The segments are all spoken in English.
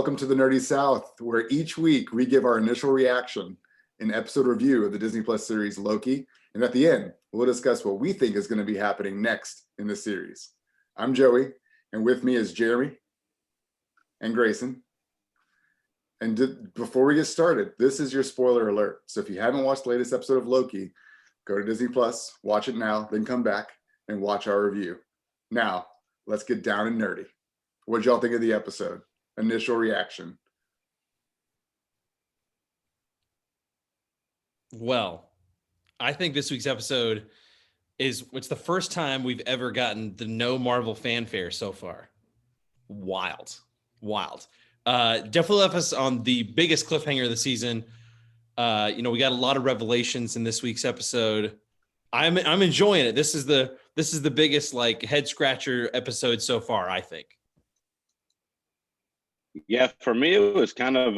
welcome to the Nerdy South, where each week we give our initial reaction and episode review of the Disney Plus series Loki, and at the end, we'll discuss what we think is going to be happening next in the series. I'm Joey, and with me is Jeremy and Grayson. And before we get started, this is your spoiler alert. So if you haven't watched the latest episode of Loki, go to Disney Plus, watch it now, then come back and watch our review. Now, let's get down and nerdy. What'd y'all think of the episode? Initial reaction. Well, I think this week's episode it's the first time we've ever gotten the no Marvel fanfare so far. Wild. Definitely left us on the biggest cliffhanger of the season. We got a lot of revelations in this week's episode. I'm enjoying it. This is the biggest like head scratcher episode so far, I think. Yeah, for me, it was kind of,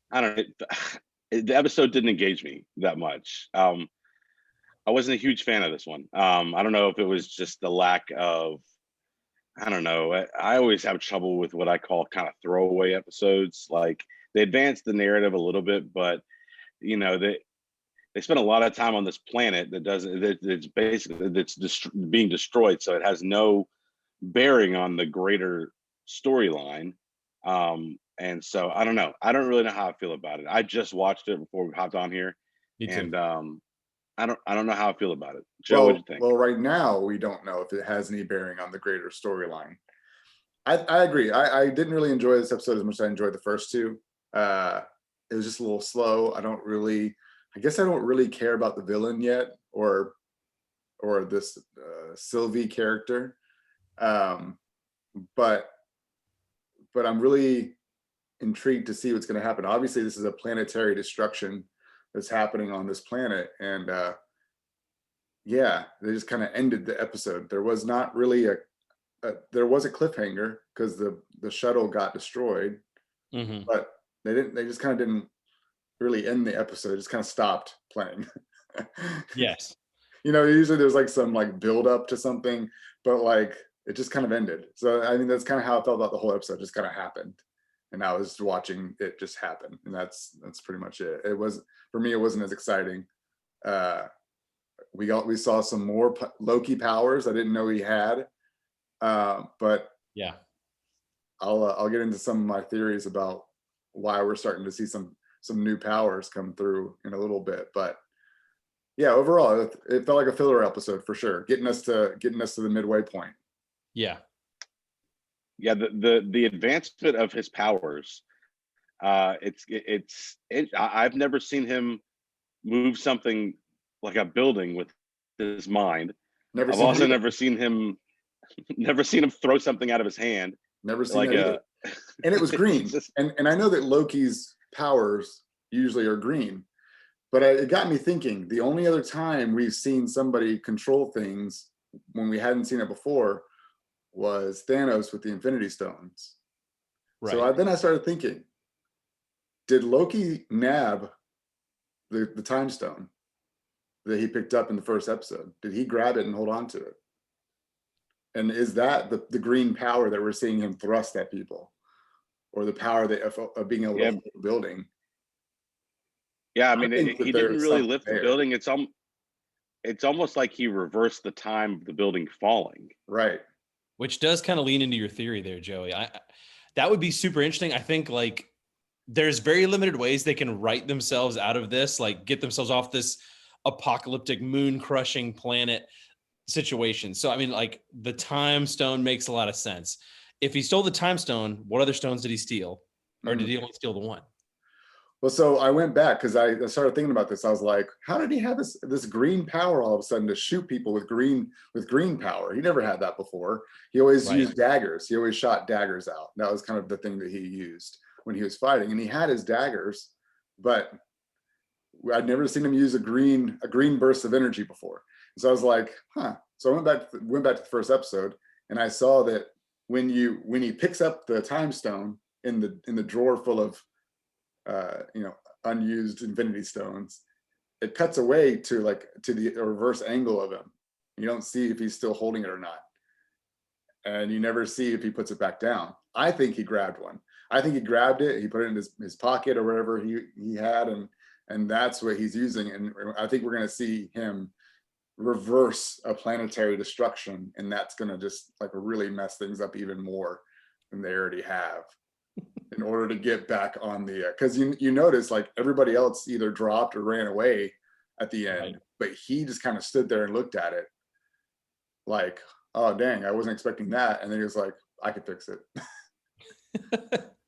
I don't know, the episode didn't engage me that much. I wasn't a huge fan of this one. I don't know if it was just the lack of, I don't know. I always have trouble with what I call kind of throwaway episodes. Like they advance the narrative a little bit, but, they spend a lot of time on this planet that's being destroyed. So it has no bearing on the greater storyline, and so I don't know. I don't really know how I feel about it. I just watched it before we hopped on here. Me too. And I don't know how I feel about it. Joe, what do you think? Well, right now we don't know if it has any bearing on the greater storyline. I agree. I didn't really enjoy this episode as much as I enjoyed the first two. It was just a little slow. I guess I don't really care about the villain yet, or this Sylvie character. But I'm really intrigued to see what's going to happen. Obviously, this is a planetary destruction that's happening on this planet, and they just kind of ended the episode. There was not really there was a cliffhanger because the shuttle got destroyed, but they just kind of didn't really end the episode. It just kind of stopped playing. Yes. Usually there's like some like build up to something, but like it just kind of ended. So I mean, that's kind of how I felt about the whole episode. It just kind of happened, and I was watching it just happen, and that's pretty much it. It was, for me, it wasn't as exciting. We saw some more Loki powers I didn't know he had, but yeah, I'll get into some of my theories about why we're starting to see some new powers come through in a little bit. But yeah, overall, it felt like a filler episode for sure, getting us to the midway point. Yeah. The advancement of his powers, I've never seen him move something like a building with his mind. I've also never seen him throw something out of his hand. Never seen that and it was green. And I know that Loki's powers usually are green, but it got me thinking, the only other time we've seen somebody control things when we hadn't seen it before was Thanos with the Infinity Stones. Right. So then I started thinking, did Loki nab the time stone that he picked up in the first episode? Did he grab it and hold on to it? And is that the green power that we're seeing him thrust at people, or the power of being able to hold the building? Yeah, I mean, he didn't really lift the building. It's almost like he reversed the time of the building falling. Right. Which does kind of lean into your theory there, Joey. That would be super interesting. I think like there's very limited ways they can write themselves out of this, like get themselves off this apocalyptic moon crushing planet situation. So, I mean, like the time stone makes a lot of sense. If he stole the time stone, what other stones did he steal? Or did he only steal the one? Well, so I went back because I started thinking about this. I was like, how did he have this green power all of a sudden to shoot people with green power? He never had that before. He always used daggers. He always shot daggers out. That was kind of the thing that he used when he was fighting. And he had his daggers, but I'd never seen him use a green burst of energy before. And so I was like, huh. So I went back to the first episode, and I saw that when he picks up the time stone in the drawer full of unused Infinity Stones, it cuts away to the reverse angle of him. You don't see if he's still holding it or not. and you never see if he puts it back down. I think he grabbed one. I think he grabbed it, he put it in his pocket or whatever he had, and that's what he's using. And I think we're going to see him reverse a planetary destruction, and that's going to just like really mess things up even more than they already have, in order to get back on the because you notice like everybody else either dropped or ran away at the end, right. But he just kind of stood there and looked at it like, oh dang, I wasn't expecting that, and then he was like, I could fix it.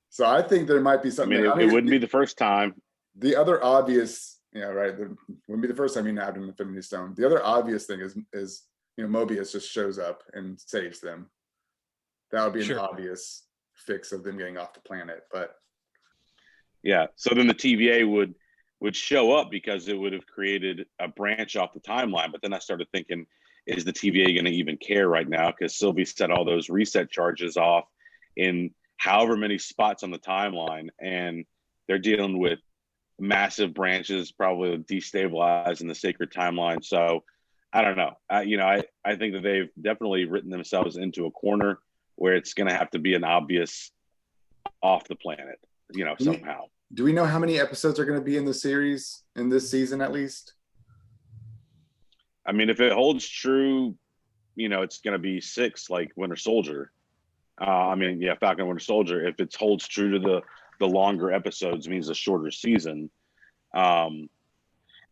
So I think there might be something. I mean, it wouldn't be the first time. The other obvious, right, it wouldn't be the first time he nabbed an Infinity Stone. The other obvious thing is Mobius just shows up and saves them. That would be an obvious fix of them getting off the planet. But yeah, so then the TVA would show up because it would have created a branch off the timeline. But then I started thinking, is the TVA going to even care right now? Because Sylvie set all those reset charges off in however many spots on the timeline, and they're dealing with massive branches, probably destabilizing the sacred timeline. So I don't know. I think that they've definitely written themselves into a corner where it's going to have to be an obvious off the planet, somehow. Do we know how many episodes are going to be in the series in this season at least? I mean, if it holds true, it's going to be 6, like Winter Soldier. Falcon and Winter Soldier. If it holds true to the longer episodes, means a shorter season. I'm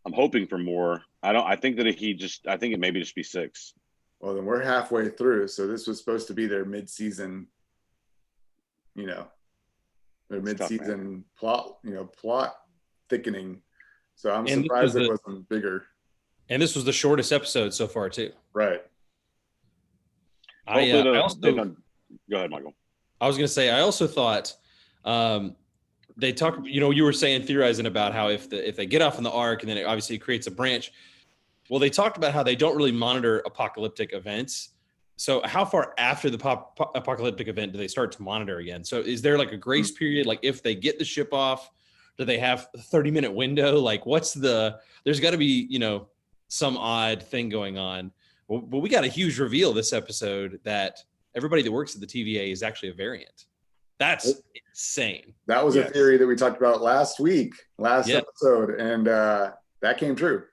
hoping for more. I think it maybe just be 6. Well, then we're halfway through, so this was supposed to be their mid-season, their mid-season plot thickening. So I'm surprised it wasn't bigger. And this was the shortest episode so far too. Right. Go ahead, Michael. I was going to say, I also thought they talk, you were theorizing about how if they get off in the arc and then it obviously creates a branch. Well, they talked about how they don't really monitor apocalyptic events. So how far after the apocalyptic event do they start to monitor again? So is there like a grace period? Like if they get the ship off, do they have a 30-minute window? Like there's got to be, some odd thing going on. But we got a huge reveal this episode that everybody that works at the TVA is actually a variant. That's insane. That was a theory that we talked about last episode, and that came true.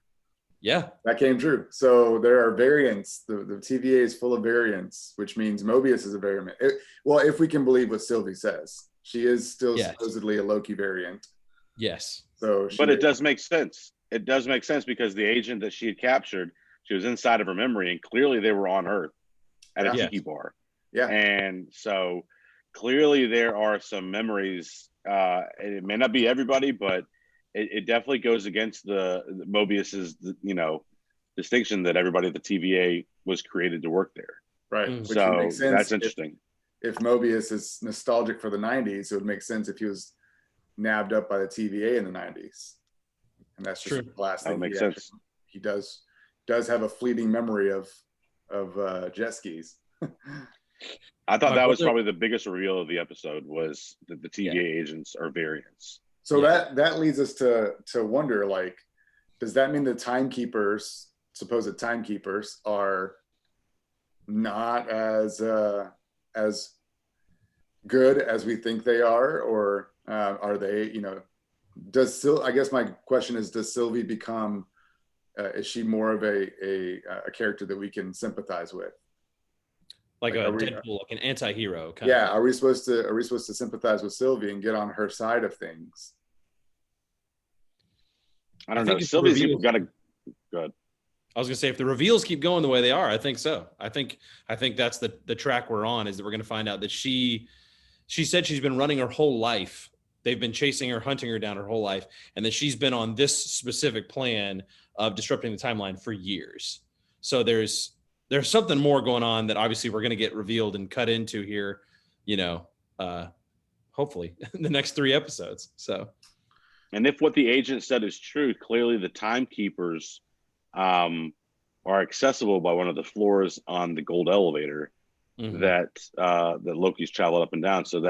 Yeah, that came true. So there are variants. The TVA is full of variants, which means Mobius is a variant. Well, if we can believe what Sylvie says, she is still supposedly a Loki variant. Yes. But it does make sense. It does make sense because the agent that she had captured, she was inside of her memory, and clearly they were on Earth at a tiki bar. Yeah. And so clearly there are some memories. It may not be everybody, but it definitely goes against the Mobius's, distinction that everybody at the TVA was created to work there. Right. Which so that's interesting. If Mobius is nostalgic for the 90s, it would make sense if he was nabbed up by the TVA in the 90s. And that's just the last thing. That makes sense. He does have a fleeting memory of jet skis. I thought that was probably the biggest reveal of the episode, was that the TVA agents are variants. So that leads us to wonder, like, does that mean the supposed timekeepers are not as good as we think they are, or are they, I guess my question is, does Sylvie become, is she more of a character that we can sympathize with? Like a Deadpool, like an anti-hero kind of. Are we supposed to sympathize with Sylvie and get on her side of things? I don't know. Sylvie's got to go ahead. I was gonna say, if the reveals keep going the way they are, I think so. I think that's the track we're on, is that we're gonna find out that she said she's been running her whole life. They've been chasing her, hunting her down her whole life, and that she's been on this specific plan of disrupting the timeline for years. So there's something more going on that obviously we're going to get revealed and cut into here, hopefully in the next 3 episodes. So, and if what the agent said is true, clearly the timekeepers are accessible by one of the floors on the gold elevator that Loki's traveled up and down. So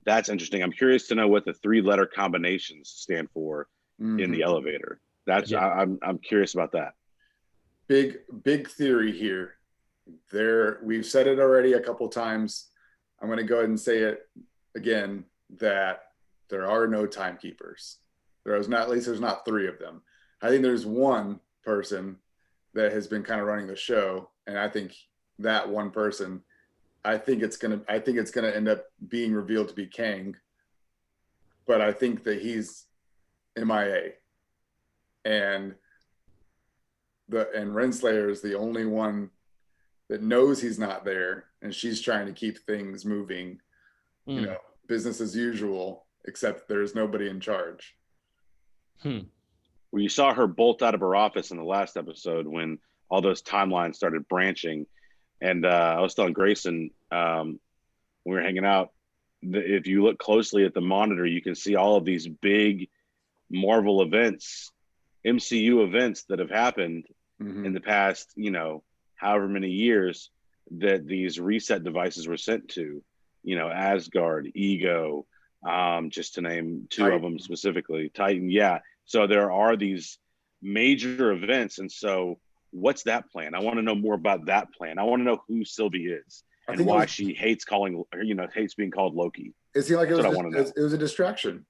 that's interesting. I'm curious to know what the 3-letter combinations stand for in the elevator. I'm curious about that. Big theory here we've said it already a couple times. I'm going to go ahead and say it again, that there are no timekeepers. At least there's not three of them. I think there's one person that has been kind of running the show, and I think that one person, I think it's gonna end up being revealed to be Kang, but I think that he's MIA, and Renslayer is the only one that knows he's not there, and she's trying to keep things moving, business as usual, except there's nobody in charge. Well, you saw her bolt out of her office in the last episode when all those timelines started branching. And I was telling Grayson when we were hanging out, if you look closely at the monitor, you can see all of these big Marvel events, MCU events that have happened in the past, however many years, that these reset devices were sent to, Asgard, Ego, just to name two of them specifically, Titan. Yeah. So there are these major events. And so what's that plan? I want to know more about that plan. I want to know who Sylvie is and why she hates hates being called Loki. It seemed like it was a distraction.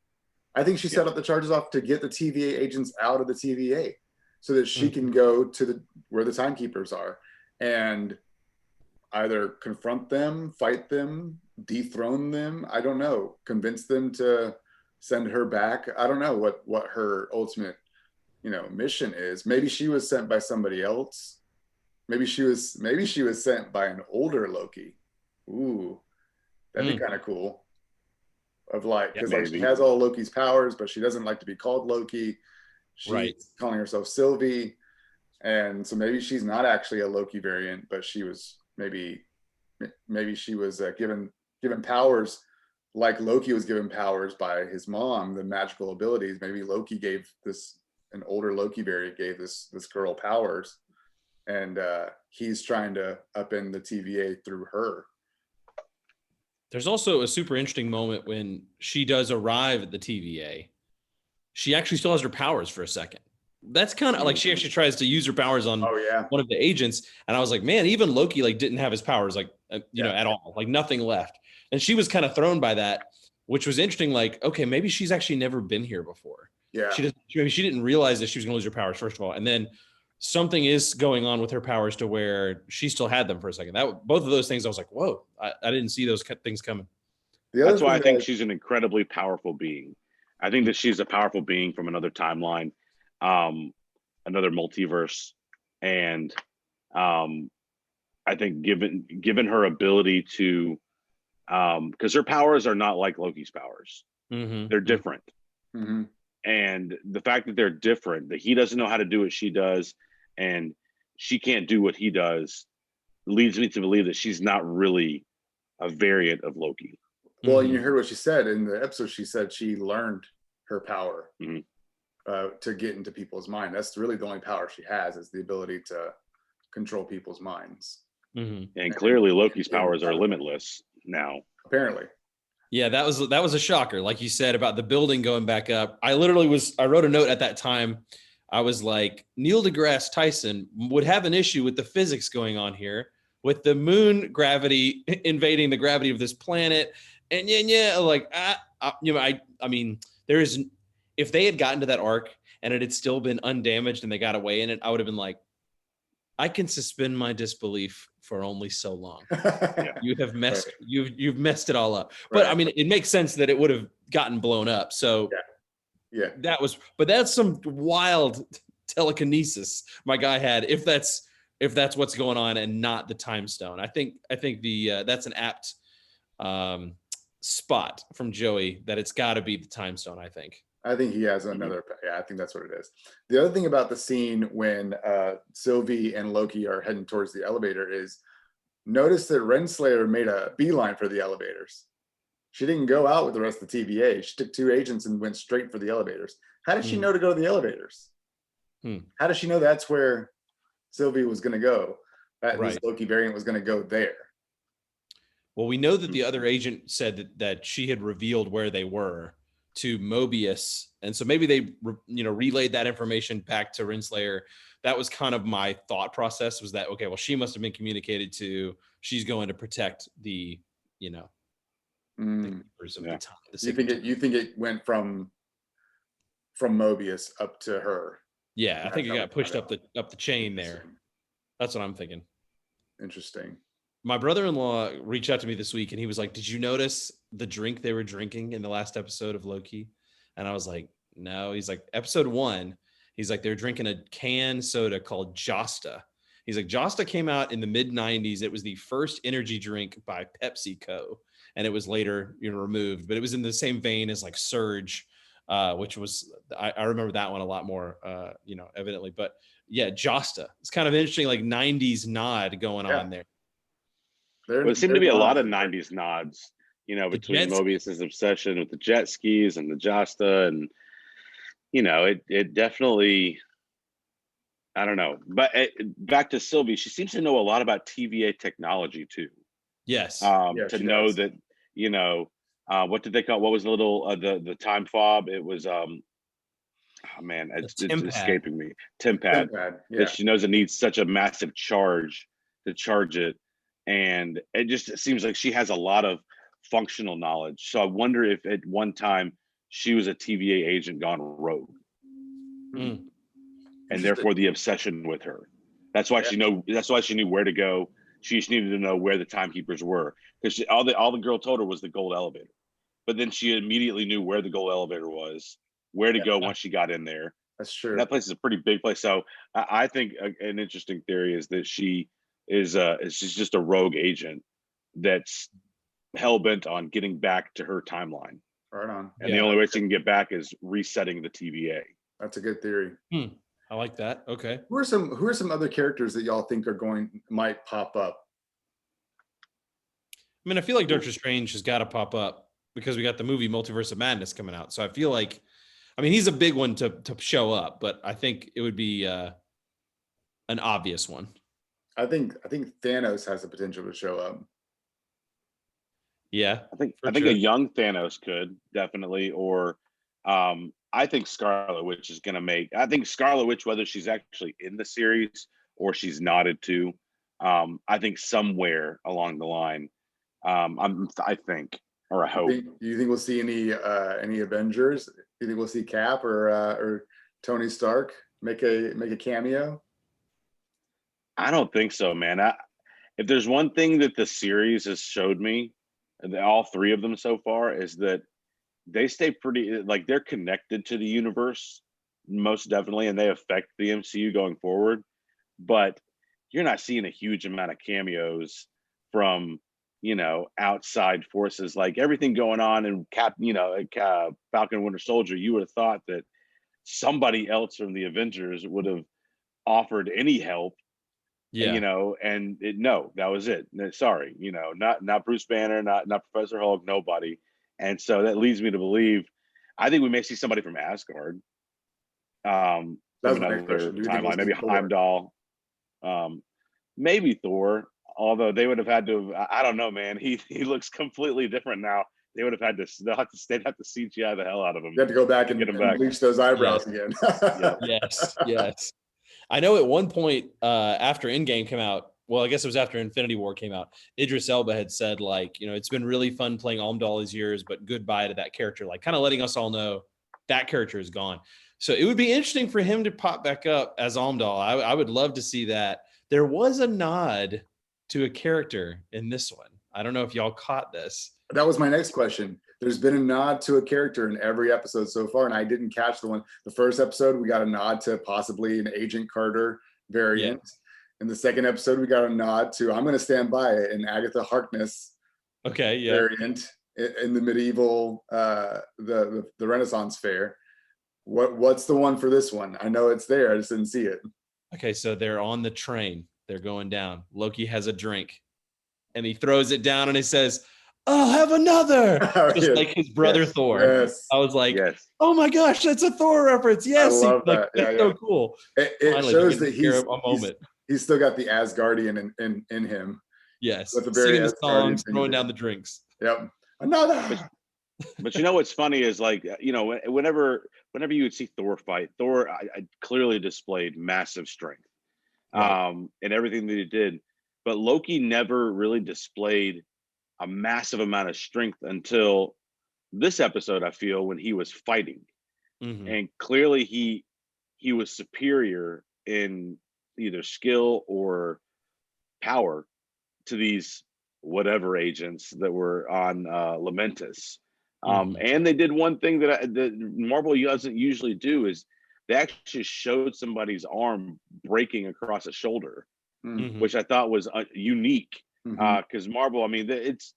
I think she set up the charges off to get the TVA agents out of the TVA so that she can go to where the timekeepers are and either confront them, fight them, dethrone them. I don't know. Convince them to send her back. I don't know what her ultimate, mission is. Maybe she was sent by somebody else. Maybe she was sent by an older Loki. Ooh, that'd be kind of cool. Because she has all Loki's powers, but she doesn't like to be called Loki. She's calling herself Sylvie, and so maybe she's not actually a Loki variant, but she was maybe she was given powers like Loki was given powers by his mom, the magical abilities. Maybe an older Loki variant gave this girl powers, and he's trying to upend the TVA through her. There's also a super interesting moment when she does arrive at the TVA. She actually still has her powers for a second. That's kind of like she actually tries to use her powers on one of the agents. And I was like, man, even Loki didn't have his powers at all, nothing left. And she was kind of thrown by that, which was interesting. Okay, maybe she's actually never been here before. Yeah. Maybe she didn't realize that she was going to lose her powers, first of all. And then something is going on with her powers to where she still had them for a second. Both of those things, I was like, whoa, I didn't see those things coming. That's why I think she's an incredibly powerful being. I think that she's a powerful being from another timeline, another multiverse. And I think given her ability to, because her powers are not like Loki's powers. They're different. And the fact that they're different, that he doesn't know how to do what she does, and she can't do what he does, leads me to believe that she's not really a variant of Loki. Well, you heard what she said in the episode. She said she learned her power to get into people's mind. That's really the only power she has, is the ability to control people's minds. And clearly Loki's powers are limitless now. Apparently. Yeah, that was a shocker. Like you said about the building going back up. I wrote a note at that time. I was like, Neil deGrasse Tyson would have an issue with the physics going on here, with the moon gravity invading the gravity of this planet. And I mean, if they had gotten to that arc and it had still been undamaged and they got away in it, I would have been like, I can suspend my disbelief for only so long. You have messed, you've messed it all up. But I mean, it makes sense that it would have gotten blown up. So that's some wild telekinesis my guy had. If that's what's going on and not the time stone. I think that's an apt spot from Joey, that it's got to be the time stone. I think he has another. Yeah, I think that's what it is. The other thing about the scene when Sylvie and Loki are heading towards the elevator is, notice that Renslayer made a beeline for the elevators. She didn't go out with the rest of the TVA. She took two agents and went straight for the elevators. How did she know to go to the elevators? How does she know that's where Sylvie was going to go? This Loki variant was going to go there. Well, we know that the other agent said that she had revealed where they were to Mobius, and so maybe they relayed that information back to Renslayer. That was kind of my thought process, was that, okay, well, she must have been communicated to. She's going to protect the the keepers of the time. You think it went from Mobius up to her? Yeah, I think it got pushed up the chain there. That's what I'm thinking. Interesting. My brother-in-law reached out to me this week, and he was like, "Did you notice the drink they were drinking in the last episode of Loki?" And I was like, "No." He's like, "Episode 1." He's like, "They're drinking a canned soda called Josta." He's like, "Josta came out in the mid-90s. It was the first energy drink by PepsiCo, and it was later removed. But it was in the same vein as like Surge, which was I remember that one a lot more, evidently. But yeah, Josta. It's kind of interesting, like 90s nod going on there. Well, it seemed to be a lot of 90s nods, between Mobius's obsession with the jet skis and the Josta, and it definitely, I don't know. But back to Sylvie, she seems to know a lot about TVA technology too. Yes. To know that, what did they call? What was the little the time fob? It was it's escaping me. Timpad. Yeah. That she knows it needs such a massive charge to charge it. And it seems like she has a lot of functional knowledge. So I wonder if at one time she was a TVA agent gone rogue. And therefore the obsession with her. That's why she knew where to go. She just needed to know where the timekeepers were. Because all the girl told her was the gold elevator. But then she immediately knew where the gold elevator was, where to go once she got in there. That's true. And that place is a pretty big place. So I think an interesting theory is that she's just a rogue agent that's hell-bent on getting back to her timeline. Right on. And the only way she can get back is resetting the TVA. That's a good theory. I like that. Okay. Who are some other characters that y'all think might pop up? I mean, I feel like Doctor Strange has got to pop up because we got the movie Multiverse of Madness coming out. So I feel like, I mean, he's a big one to show up, but I think it would be an obvious one. I think Thanos has the potential to show up. Yeah, I think a young Thanos could definitely, or I think Scarlet Witch is going to make. I think Scarlet Witch, whether she's actually in the series or she's nodded to, I think somewhere along the line, I think, or I hope. Do you think we'll see any Avengers? Do you think we'll see Cap or Tony Stark make a cameo? I don't think so, man. If there's one thing that the series has showed me, all three of them so far, is that they stay pretty, like, they're connected to the universe most definitely, and they affect the MCU going forward. But you're not seeing a huge amount of cameos from outside forces, like everything going on in Falcon Winter Soldier. You would have thought that somebody else from the Avengers would have offered any help. And no, that was it. Sorry, not Bruce Banner, not Professor Hulk, nobody. And so that leads me to believe, I think we may see somebody from Asgard. From another timeline, maybe Heimdall, maybe Thor. Although they would have had to, I don't know, man. He looks completely different now. They would have had to, they'd have to CGI the hell out of him. You have to go back and bleach those eyebrows again. Yes. I know at one point after Endgame came out, well, I guess it was after Infinity War came out, Idris Elba had said, like, it's been really fun playing Heimdall all these years, but goodbye to that character, like kind of letting us all know that character is gone. So it would be interesting for him to pop back up as Heimdall. I would love to see that. There was a nod to a character in this one. I don't know if y'all caught this. That was my next question. There's been a nod to a character in every episode so far, and I didn't catch the first episode. We got a nod to possibly an Agent Carter variant. Yeah. In the second episode, we got a nod to, I'm going to stand by it, an Agatha Harkness variant in the medieval, the Renaissance fair. What's the one for this one? I know it's there. I just didn't see it. Okay, so they're on the train. They're going down. Loki has a drink, and he throws it down, and he says, "I'll have another." Just like his brother Thor. Yes. I was like, "Oh my gosh, that's a Thor reference!" Yes, I love that. That's so cool. It shows that he's still got the Asgardian in him. Yes, with the very singing the songs, throwing down the drinks. Yep, another. But you know what's funny is like, whenever you would see Thor fight, Thor I clearly displayed massive strength, Right. in everything that he did. But Loki never really displayed a massive amount of strength until this episode, I feel, when he was fighting. Mhm. And clearly he was superior in either skill or power to these whatever agents that were on Lamentus. Mhm. And they did one thing that Marvel doesn't usually do is they actually showed somebody's arm breaking across a shoulder, Mhm. which I thought was unique. Mm-hmm. Because Marvel, I mean, it's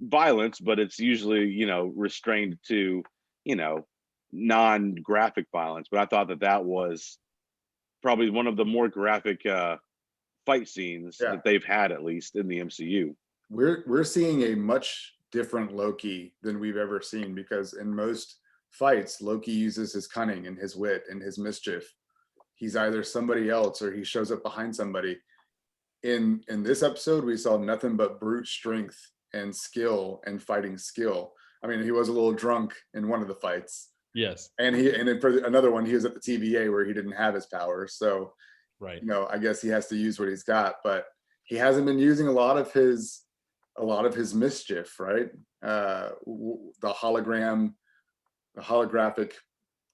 violence, but it's usually restrained to non-graphic violence. But I thought that was probably one of the more graphic fight scenes Yeah. that they've had, at least in the MCU. We're seeing a much different Loki than we've ever seen, because in most fights, Loki uses his cunning and his wit and his mischief. He's either somebody else or he shows up behind somebody. In this episode, we saw nothing but brute strength and skill and fighting skill. I mean, he was a little drunk in one of the fights, Yes. and then for another one, he was at the TVA where he didn't have his powers. So, Right. I guess he has to use what he's got, but he hasn't been using a lot of his mischief, right? The holographic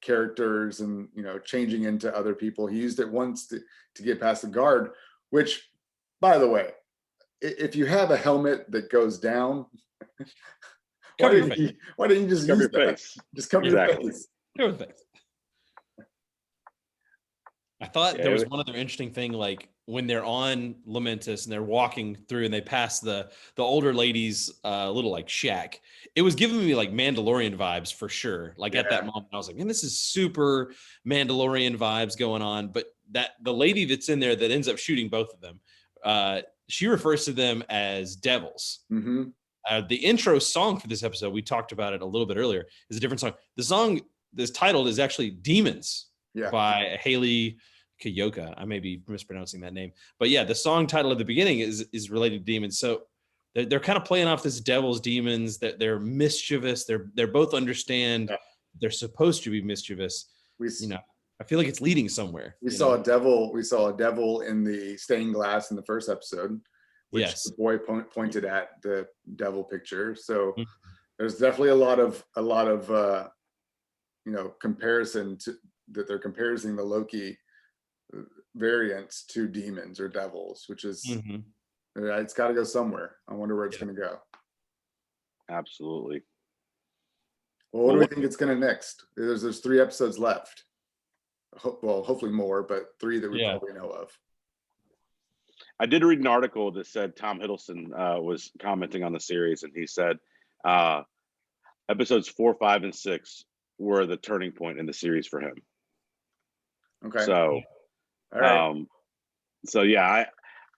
characters, and changing into other people. He used it once to get past the guard, which, by the way, if you have a helmet that goes down, Cover your face. why didn't you just Cover use your that? face. Just cover Exactly. your face. Cover your face. I thought there was Yeah. one other interesting thing, like when they're on Lamentus and they're walking through and they pass the older lady's little like shack. It was giving me like Mandalorian vibes for sure. Like at that Yeah. moment, I was like, man, this is super Mandalorian vibes going on. But that the lady that's in there that ends up shooting both of them, she refers to them as devils. Mm-hmm. The intro song for this episode, we talked about it a little bit earlier, is a different song. The song, this titled, is actually Demons by Haley Kiyoko. I may be mispronouncing that name. But yeah, the song title at the beginning is related to demons. So they're kind of playing off this devil's demons, that they're mischievous. They're both understand they're supposed to be mischievous. I feel like it's leading somewhere. We saw a devil in the stained glass in the first episode, which the boy pointed at the devil picture. So there's definitely a lot of comparison to that. They're comparing the Loki variants to demons or devils, which is it's got to go somewhere. I wonder where it's going to go. Absolutely. Well, what do we think it's going to next? There's 3 episodes left. Well, hopefully more, but 3 that we probably know of. I did read an article that said Tom Hiddleston was commenting on the series, and he said episodes 4, 5, and 6 were the turning point in the series for him. Okay. So, all right. So yeah,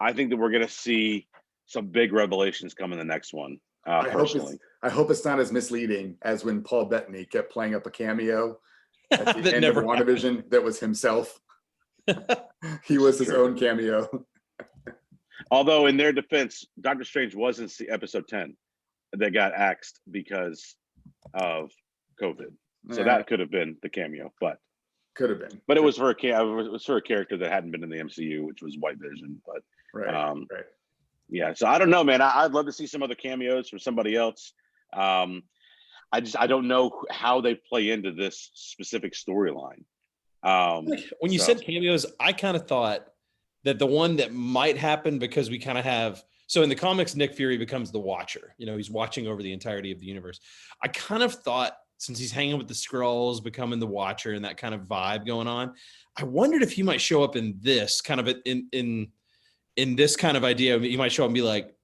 I think that we're going to see some big revelations come in the next one. Personally, I hope it's not as misleading as when Paul Bettany kept playing up a cameo at the end of WandaVision that was himself. He was his own cameo. Although, in their defense, Doctor Strange was in episode 10 that got axed because of COVID. So that could have been the cameo, but could have been. But it was for a character that hadn't been in the MCU, which was White Vision. But right. Yeah, so I don't know, man. I'd love to see some other cameos from somebody else. I don't know how they play into this specific storyline. When you said cameos, I kind of thought that the one that might happen, because we kind of have, so in the comics, Nick Fury becomes the Watcher. He's watching over the entirety of the universe. I kind of thought, since he's hanging with the Skrulls, becoming the Watcher, and that kind of vibe going on, I wondered if he might show up in this kind of in this kind of idea. He might show up and be like,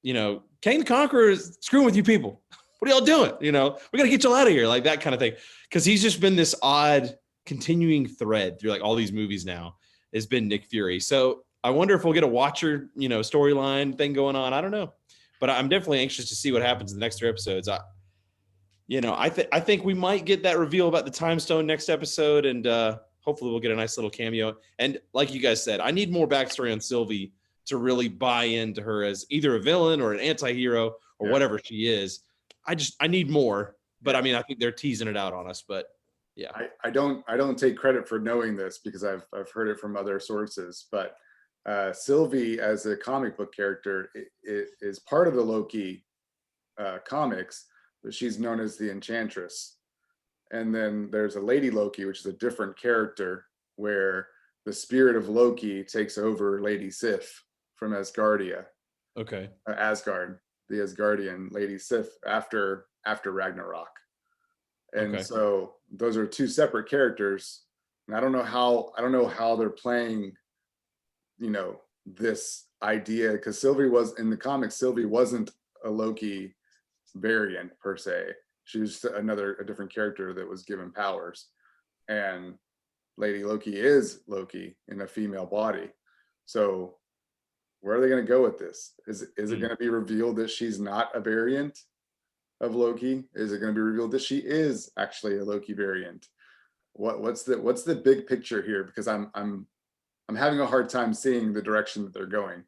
Kang the Conqueror is screwing with you people. What are y'all doing? We got to get y'all out of here, like that kind of thing. Because he's just been this odd continuing thread through like all these movies now. Has been Nick Fury. So I wonder if we'll get a Watcher, storyline thing going on. I don't know, but I'm definitely anxious to see what happens in the next 3 episodes. I think we might get that reveal about the Time Stone next episode, and hopefully we'll get a nice little cameo. And like you guys said, I need more backstory on Sylvie to really buy into her as either a villain or an anti-hero or whatever she is. I need more. But I mean, I think they're teasing it out on us. But yeah, I don't take credit for knowing this because I've heard it from other sources. But Sylvie, as a comic book character, is part of the Loki comics, but she's known as the Enchantress. And then there's a Lady Loki, which is a different character, where the spirit of Loki takes over Lady Sif from Asgardia. okay, Asgard, the Asgardian Lady Sif after Ragnarok. And okay. so those are two separate characters. And I don't know how they're playing, this idea, because Sylvie was in the comics, Sylvie wasn't a Loki variant per se. She was a different character that was given powers. And Lady Loki is Loki in a female body. So where are they going to go with this? Is it going to be revealed that she's not a variant of Loki? Is it going to be revealed that she is actually a Loki variant? What's the big picture here? Because I'm having a hard time seeing the direction that they're going.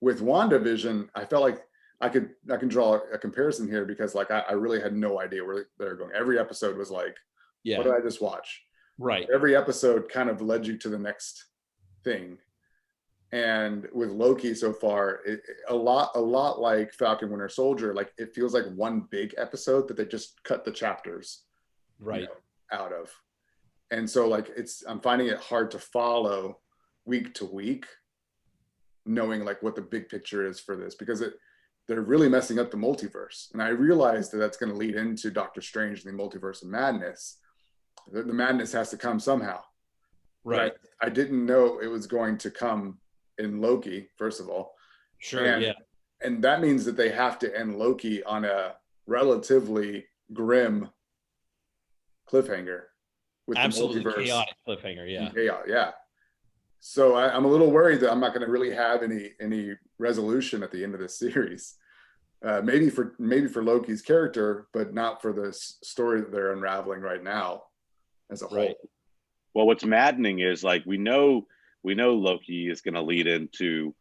With WandaVision, I felt like I can draw a comparison here because like I really had no idea where they're going. Every episode was like, what did I just watch? Right. Every episode kind of led you to the next thing. And with Loki so far, a lot like Falcon Winter Soldier, like it feels like one big episode that they just cut the chapters right out of. And so like I'm finding it hard to follow week to week, knowing like what the big picture is for this, because they're really messing up the multiverse. And I realized that that's going to lead into Doctor Strange and the Multiverse of Madness. The madness has to come somehow. right I didn't know it was going to come in Loki, first of all. Sure. And that means that they have to end Loki on a relatively grim cliffhanger with Absolutely the multiverse. Chaotic cliffhanger. Yeah. So I'm a little worried that I'm not going to really have any resolution at the end of this series. Maybe for Loki's character, but not for the story that they're unraveling right now as a whole. Well, what's maddening is like we know Loki is going to lead into,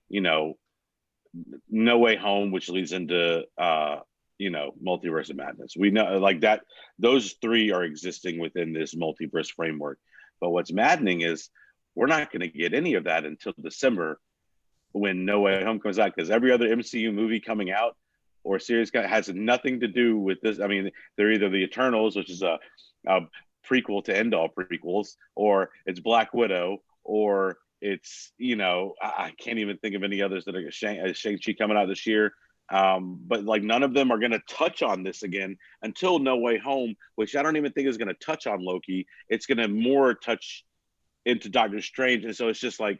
No Way Home, which leads into Multiverse of Madness. We know like that those three are existing within this multiverse framework. But what's maddening is we're not going to get any of that until December when No Way Home comes out, because every other MCU movie coming out or series has nothing to do with this. I mean, they're either the Eternals, which is a prequel to end all prequels, or it's Black Widow, or it's I can't even think of any others that are Shang-Chi coming out this year. But like none of them are going to touch on this again until No Way Home, which I don't even think is going to touch on Loki. It's going to more touch into Doctor Strange, and so it's just like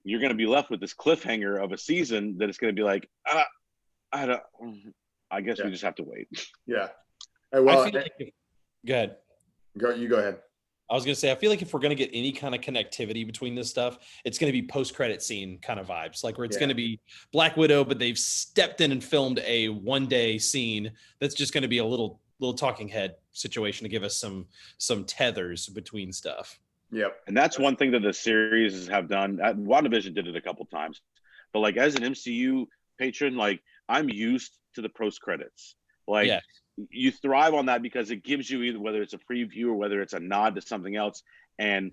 you're going to be left with this cliffhanger of a season that it's going to be like, I guess we just have to wait. Yeah. Well, I feel like go ahead. Go ahead. I was going to say, I feel like if we're going to get any kind of connectivity between this stuff, it's going to be post-credit scene kind of vibes, like where it's going to be Black Widow, but they've stepped in and filmed a one-day scene that's just going to be a little talking head situation to give us some tethers between stuff. Yep. And that's one thing that the series have done. WandaVision did it a couple times, but like as an MCU patron, like I'm used to the post credits. Like you thrive on that because it gives you either whether it's a preview or whether it's a nod to something else. And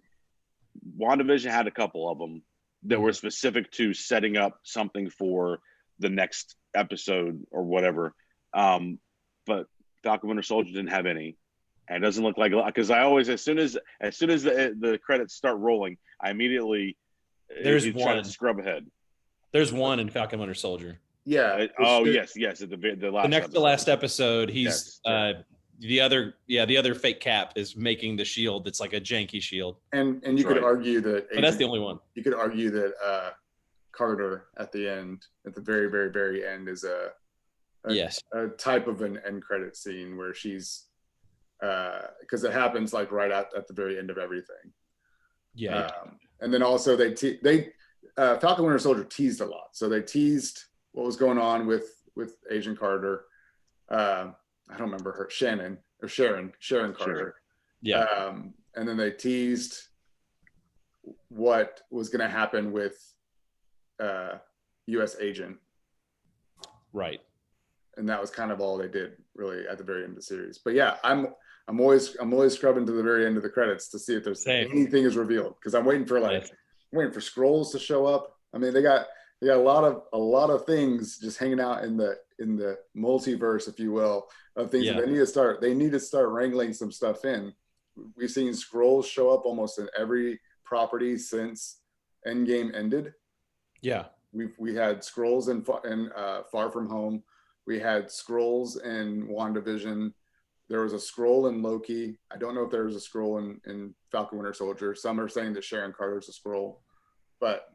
WandaVision had a couple of them that were specific to setting up something for the next episode or whatever. But Falcon Winter Soldier didn't have any. And it doesn't look like, because I always, as soon as the credits start rolling, I immediately try to scrub ahead. There's one in Falcon Winter Soldier. Yeah. Yes. At the last episode, he's the other fake Cap is making the shield that's like a janky shield. And you could argue that, but that's the only one. You could argue that Carter at the end, at the very, very, very end, is a type of an end credit scene where she's. Because it happens like right at the very end of everything. Yeah. And then also they Falcon Winter Soldier teased a lot. So they teased what was going on with Agent Carter. I don't remember her, Sharon Carter. Sure. Yeah. And then they teased what was going to happen with U.S. Agent. Right. and that was kind of all they did really at the very end of the series. But yeah, I'm always scrubbing to the very end of the credits to see if there's anything is revealed, because I'm waiting for waiting for scrolls to show up. I mean, they got a lot of things just hanging out in the multiverse, if you will, of things that they need to start wrangling some stuff in. We've seen scrolls show up almost in every property since Endgame ended. Yeah, we had scrolls in Far From Home. We had scrolls in WandaVision. There was a scroll in Loki. I don't know if there was a scroll in Falcon Winter Soldier. Some are saying that Sharon Carter's a scroll, but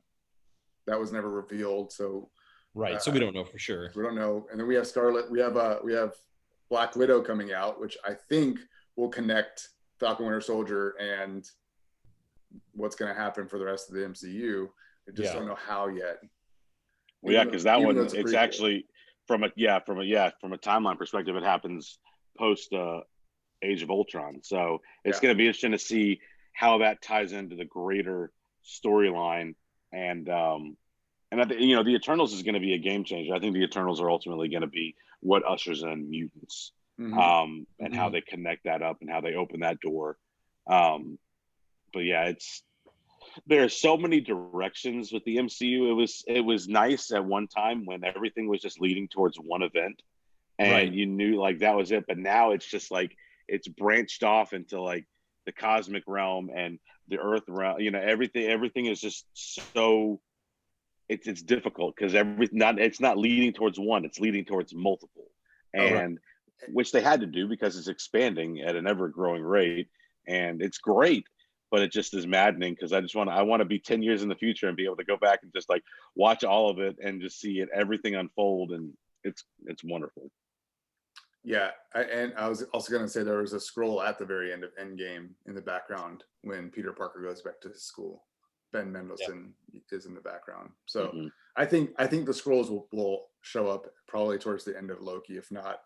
that was never revealed. So right. So we don't know for sure. We don't know. And then we have Scarlet. We have Black Widow coming out, which I think will connect Falcon Winter Soldier and what's going to happen for the rest of the MCU. I just don't know how yet. Well, yeah, because that one, it's actually from a timeline perspective, it happens post Age of Ultron. So it's going to be interesting to see how that ties into the greater storyline. And I think, the Eternals is going to be a game changer. I think the Eternals are ultimately going to be what ushers in mutants, and how they connect that up and how they open that door. But yeah, there are so many directions with the MCU. It was nice at one time when everything was just leading towards one event, and you knew like that was it. But now it's just like it's branched off into like the cosmic realm and the Earth realm. Everything is just so it's difficult because it's not leading towards one; it's leading towards multiple, and which they had to do because it's expanding at an ever growing rate, and it's great. But it just is maddening because I want to be 10 years in the future and be able to go back and just like watch all of it and just see everything unfold. And it's wonderful. Yeah. And I was also going to say there was a scroll at the very end of Endgame in the background when Peter Parker goes back to his school. Ben Mendelsohn is in the background. So I think the scrolls will show up probably towards the end of Loki, if not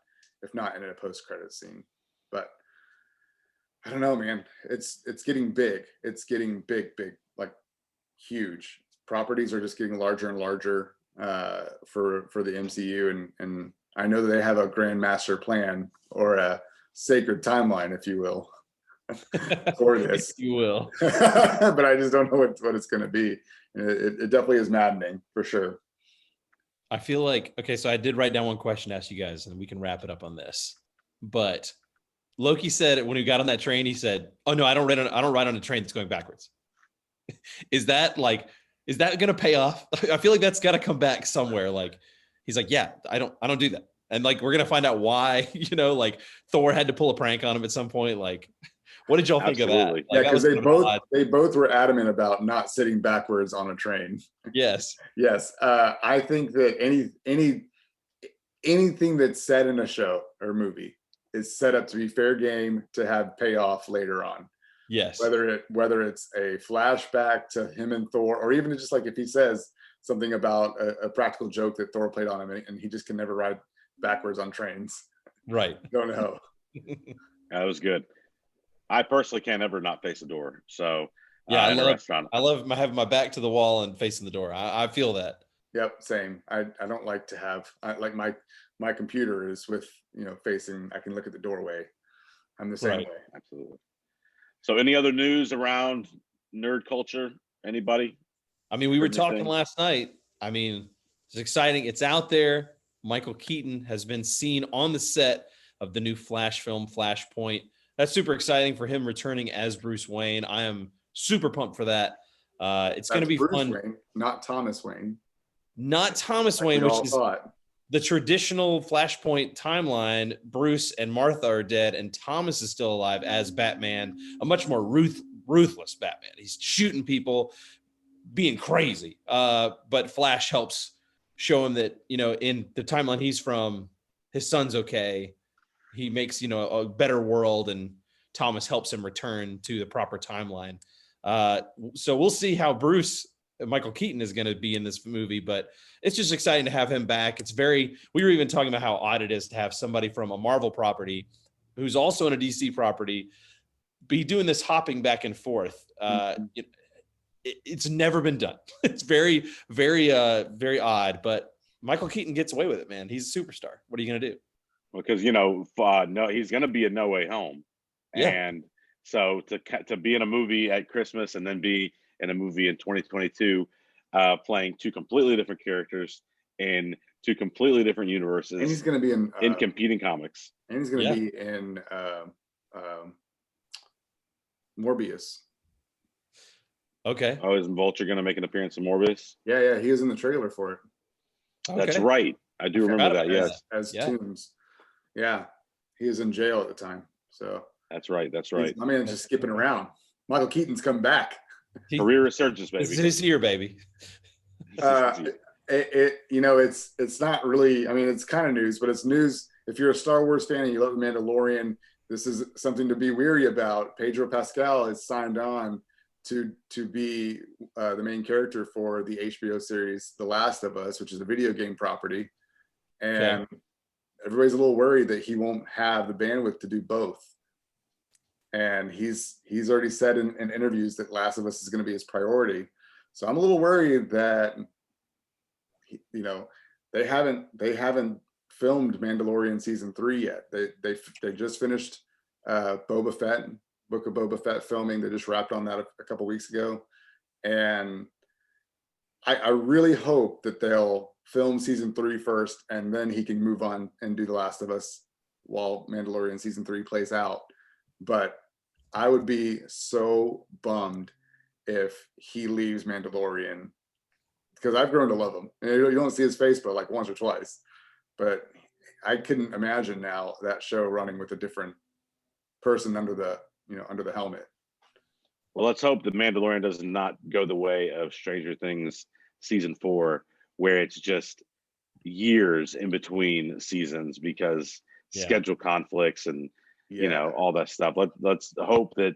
in a post-credit scene. But I don't know, man. It's getting big. It's getting big, like huge. Properties are just getting larger and larger for the MCU, and I know that they have a grand master plan or a sacred timeline, if you will, for this. If you will. But I just don't know what it's going to be. It definitely is maddening for sure. I feel like, okay, so I did write down one question to ask you guys, and we can wrap it up on this. But Loki said when he got on that train, he said, "Oh no, I don't ride on a train that's going backwards." Is that going to pay off? I feel like that's got to come back somewhere. Like he's like, "Yeah, I don't do that." And like we're going to find out why, like Thor had to pull a prank on him at some point. Like what did y'all think of that? Like, yeah, because they both were adamant about not sitting backwards on a train. Yes. Yes. I think that anything that's said in a show or movie is set up to be fair game to have payoff later on. Yes. Whether it's a flashback to him and Thor, or even just like if he says something about a practical joke that Thor played on him and he just can never ride backwards on trains. Right. Don't know. That was good. I personally can't ever not face a door. So yeah, in a restaurant, I love having my back to the wall and facing the door. I feel that. Yep, same. I don't like to have like my computer is with facing. I can look at the doorway. I'm the same way. Absolutely. So, any other news around nerd culture? Anybody? I mean, we were talking last night. I mean, it's exciting. It's out there. Michael Keaton has been seen on the set of the new Flash film, Flashpoint. That's super exciting for him returning as Bruce Wayne. I am super pumped for that. It's going to be Bruce fun. Wayne, not Thomas Wayne. Not Thomas Wayne, which is the traditional Flashpoint timeline. Bruce and Martha are dead, and Thomas is still alive as Batman, a much more ruthless Batman. He's shooting people, being crazy. But Flash helps show him that, in the timeline he's from, his son's okay. He makes, a better world, and Thomas helps him return to the proper timeline. So we'll see how Michael Keaton is going to be in this movie, but it's just exciting to have him back. We were even talking about how odd it is to have somebody from a Marvel property who's also in a DC property be doing this hopping back and forth. It's never been done. It's very, very, very odd, but Michael Keaton gets away with it, man. He's a superstar. What are you gonna do? Because no, he's going to be in No Way Home, Yeah. and so to be in a movie at Christmas and then be in a movie in 2022, playing two completely different characters in two completely different universes, And he's going to be in competing comics, and he's going to be in Morbius. Okay. Oh, is Vulture going to make an appearance in Morbius? Yeah, he was in the trailer for it. That's right. I do remember that. Yes, as Toombs. Yeah, he was in jail at the time. So that's right. My man's just skipping around. Michael Keaton's come back. Career resurgence, baby. This is his year, baby. It's not really. I mean, it's kind of news, but it's news. If you're a Star Wars fan and you love The Mandalorian, this is something to be weary about. Pedro Pascal has signed on to be the main character for the HBO series The Last of Us, which is a video game property, and everybody's a little worried that he won't have the bandwidth to do both. And he's already said in interviews that Last of Us is going to be his priority. So I'm a little worried that they haven't filmed Mandalorian season 3 yet. They just finished Boba Fett, Book of Boba Fett filming. They just wrapped on that a couple weeks ago, and I really hope that they'll film season 3 first, and then he can move on and do The Last of Us while Mandalorian season 3 plays out. But I would be so bummed if he leaves Mandalorian, because I've grown to love him. And you don't see his face but like once or twice. But I couldn't imagine now that show running with a different person under the helmet. Well, let's hope The Mandalorian does not go the way of Stranger Things season 4, where it's just years in between seasons because schedule conflicts and all that stuff. Let's hope that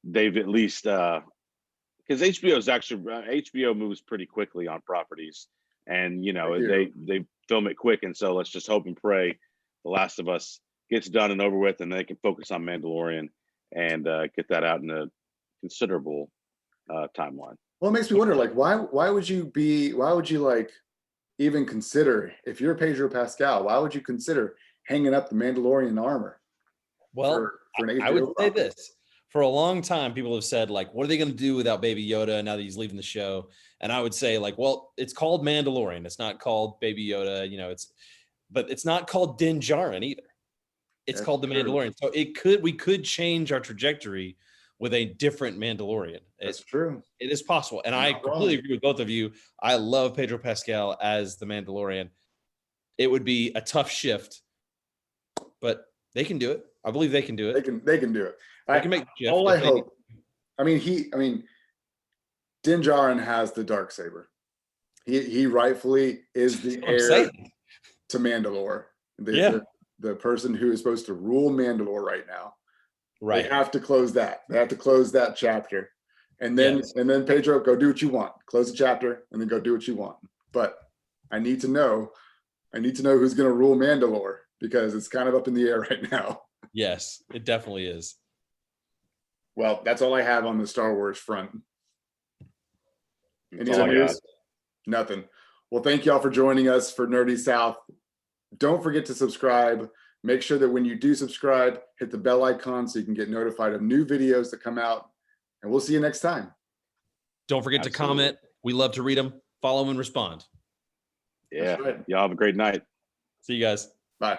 they've at least because HBO moves pretty quickly on properties, and they film it quick, and so let's just hope and pray The Last of Us gets done and over with, and they can focus on Mandalorian and get that out in a considerable timeline. Well, it makes me wonder, like, why would you like even consider, if you're Pedro Pascal, why would you consider hanging up the Mandalorian armor? Well, for an HBO I would say property? this. For a long time, people have said, like, what are they going to do without Baby Yoda now that he's leaving the show? And I would say, like, well, it's called Mandalorian. It's not called Baby Yoda. But it's not called Din Djarin either. It's called The Mandalorian. So we could change our trajectory with a different Mandalorian. That's true. It is possible. And I completely agree with both of you. I love Pedro Pascal as the Mandalorian. It would be a tough shift, but they can do it. I believe they can do it. They can do it. They can make the shift. All I hope. Din Djarin has the Darksaber. He rightfully is the heir to Mandalore. The person who is supposed to rule Mandalore right now. Right. They have to close that. They have to close that chapter. And then Pedro, go do what you want. Close the chapter and then go do what you want. But I need to know who's going to rule Mandalore, because it's kind of up in the air right now. Yes, it definitely is. Well, that's all I have on the Star Wars front. Any other news? Nothing. Well, thank y'all for joining us for Nerdy South. Don't forget to subscribe. Make sure that when you do subscribe, hit the bell icon so you can get notified of new videos that come out. And we'll see you next time. Don't forget to comment. We love to read them. Follow and respond. Yeah. Right. Y'all have a great night. See you guys. Bye.